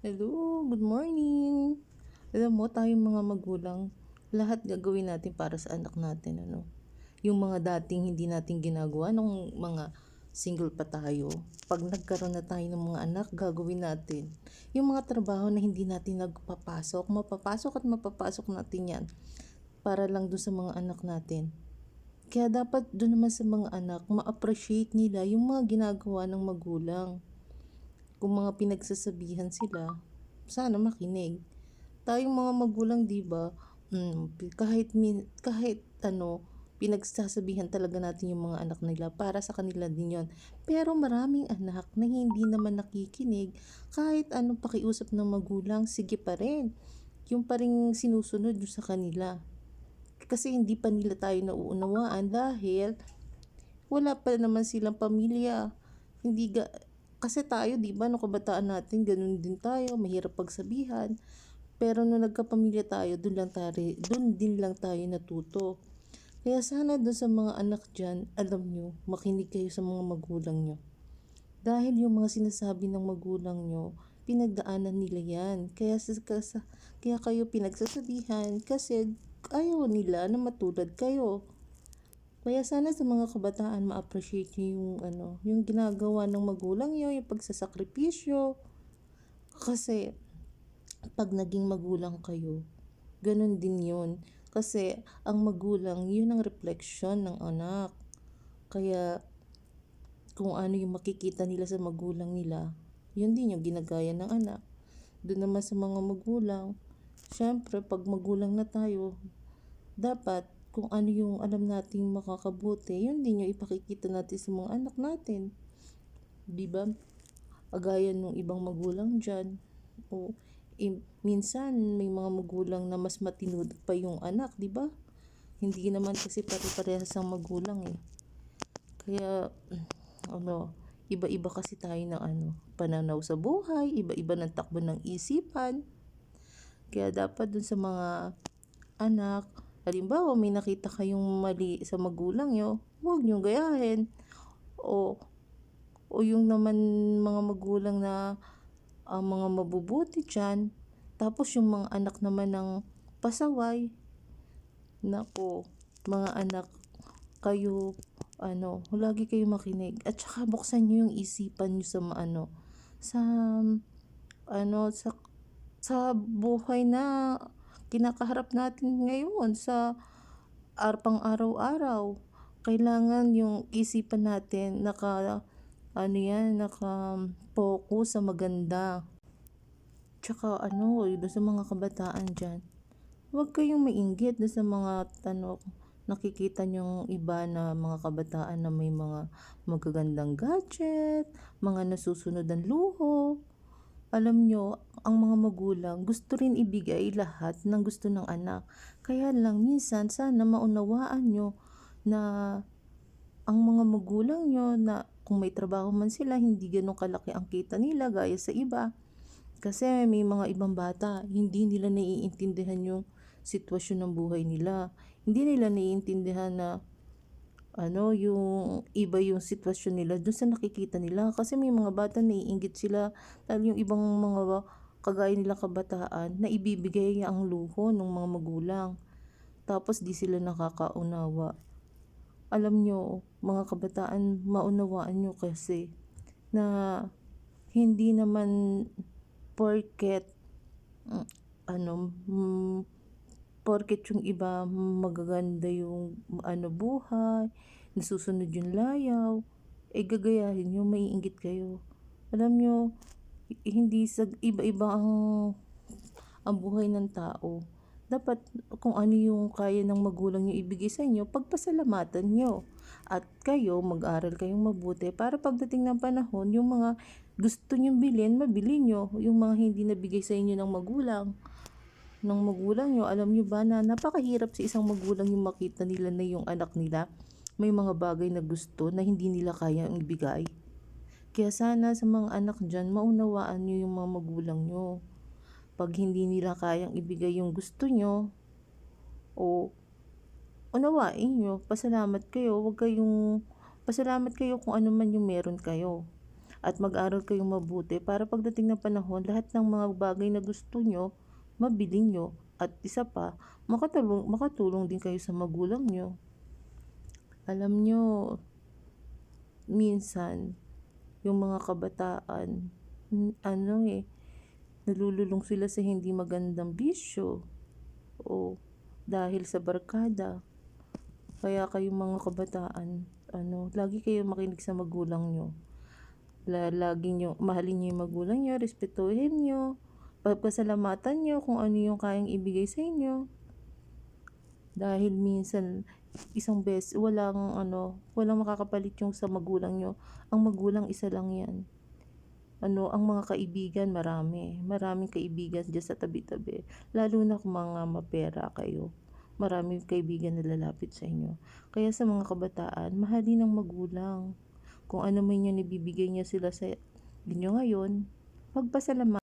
Hello, good morning. Alam mo, tayong mga magulang, lahat gagawin natin para sa anak natin, ano? Yung mga dating hindi natin ginagawa nung mga single pa tayo. Pag nagkaroon na tayo ng mga anak, gagawin natin. Yung mga trabaho na hindi natin nagpapasok, mapapasok at mapapasok natin yan para lang doon sa mga anak natin. Kaya dapat doon naman sa mga anak, ma-appreciate nila yung mga ginagawa ng magulang. Kung mga pinagsasabihan sila, sana makinig. Tayong mga magulang, 'di ba? Kahit pinagsasabihan talaga natin yung mga anak nila para sa kanila din 'yon. Pero maraming anak na hindi naman nakikinig kahit anong pakiusap ng magulang, sige pa rin. Yung pa ring sinusunod yung sa kanila. Kasi hindi pa nila tayo nauunawaan dahil wala pa naman silang pamilya. Hindi ga Kasi tayo, 'di ba, nung kabataan natin, ganun din tayo, mahirap pagsabihan. Pero nung nagkapamilya tayo, dun din lang tayo natuto. Kaya sana dun sa mga anak diyan, alam nyo, makinig kayo sa mga magulang nyo. Dahil yung mga sinasabi ng magulang nyo, pinagdaanan nila yan. Kaya kayo pinagsasabihan kasi ayaw nila na matulad kayo. Kaya sana sa mga kabataan ma-appreciate nyo yung ginagawa ng magulang nyo, yung pagsasakripisyo. Kasi pag naging magulang kayo, ganun din yun. Kasi ang magulang, yun ang refleksyon ng anak. Kaya kung ano yung makikita nila sa magulang nila, yun din yung ginagaya ng anak. Doon naman sa mga magulang, syempre pag magulang na tayo, dapat kung ano yung alam nating makakabuti, yun din yung ipakikita natin sa mga anak natin. 'Di ba? Agaya nung ibang magulang dyan. O, minsan may mga magulang na mas matino pa yung anak, 'di ba? Hindi naman kasi pare-parehas ang magulang eh. Kaya iba-iba kasi tayo ng pananaw sa buhay, iba-iba ng takbo ng isipan. Kaya dapat dun sa mga anak, halimbawa may nakita kayong mali sa magulang nyo, huwag nyo gayahin. O, o yung naman mga magulang na mga mabubuti dyan, tapos yung mga anak naman ng pasaway, nako, mga anak, kayo, lagi kayo makinig. At saka buksan nyo yung isipan nyo sa sa, sa buhay na kinakaharap natin ngayon sa pang-araw-araw. Kailangan yung isipan natin naka-focus sa maganda. Tsaka doon sa mga kabataan dyan, huwag kayong mainggit doon sa mga nakikita nyong iba na mga kabataan na may mga magagandang gadget, mga nasusunod ang luho. Alam nyo, ang mga magulang gusto rin ibigay lahat ng gusto ng anak. Kaya lang minsan sana maunawaan nyo na ang mga magulang nyo na kung may trabaho man sila, hindi ganun kalaki ang kita nila gaya sa iba. Kasi may mga ibang bata, hindi nila naiintindihan yung sitwasyon ng buhay nila. Hindi nila naiintindihan na yung iba yung sitwasyon nila doon sa nakikita nila. Kasi may mga bata naiinggit sila dahil yung ibang mga kagaya nila kabataan na ibibigay ang luho ng mga magulang. Tapos di sila nakakaunawa. Alam nyo, mga kabataan, maunawaan nyo kasi na hindi naman porket mm, ano mm, porket yung iba magaganda yung buhay, nasusunod yung layaw, gagayahin nyo, maiinggit kayo. Alam nyo, hindi sa iba-iba ang buhay ng tao. Dapat kung ano yung kaya ng magulang nyo ibigay sa inyo, pagpasalamatan nyo. At kayo, mag-aral kayong mabuti para pagdating ng panahon, yung mga gusto nyo bilhin, mabili nyo. Yung mga hindi nabigay sa inyo ng magulang nyo, alam nyo ba na napakahirap sa isang magulang yung makita nila na yung anak nila may mga bagay na gusto na hindi nila kaya ibigay. Kaya sana sa mga anak dyan, maunawaan nyo yung mga magulang nyo. Pag hindi nila kayang ibigay yung gusto nyo, o unawain nyo, pasalamat kayo kung ano man yung meron kayo. at mag-aral kayong mabuti para pagdating ng panahon lahat ng mga bagay na gusto nyo, mabili nyo. At isa pa, makatulong din kayo sa magulang nyo. Alam nyo, minsan, yung mga kabataan, nalululong sila sa hindi magandang bisyo o dahil sa barkada. Kaya kayong mga kabataan, lagi kayo makinig sa magulang nyo. Lagi nyo, mahalin nyo yung magulang nyo, respetuhin nyo, pagpasalamatan nyo kung ano yung kayang ibigay sa inyo. Dahil minsan, isang beses, walang makakapalit yung sa magulang nyo. Ang magulang, isa lang yan. Ang mga kaibigan, maraming kaibigan dyan sa tabi-tabi. Lalo na kung mga mapera kayo. Maraming kaibigan na lalapit sa inyo. Kaya sa mga kabataan, mahalin ang magulang. Kung ano man yung nabibigay niya sila sa inyo ngayon, pagpasalamat.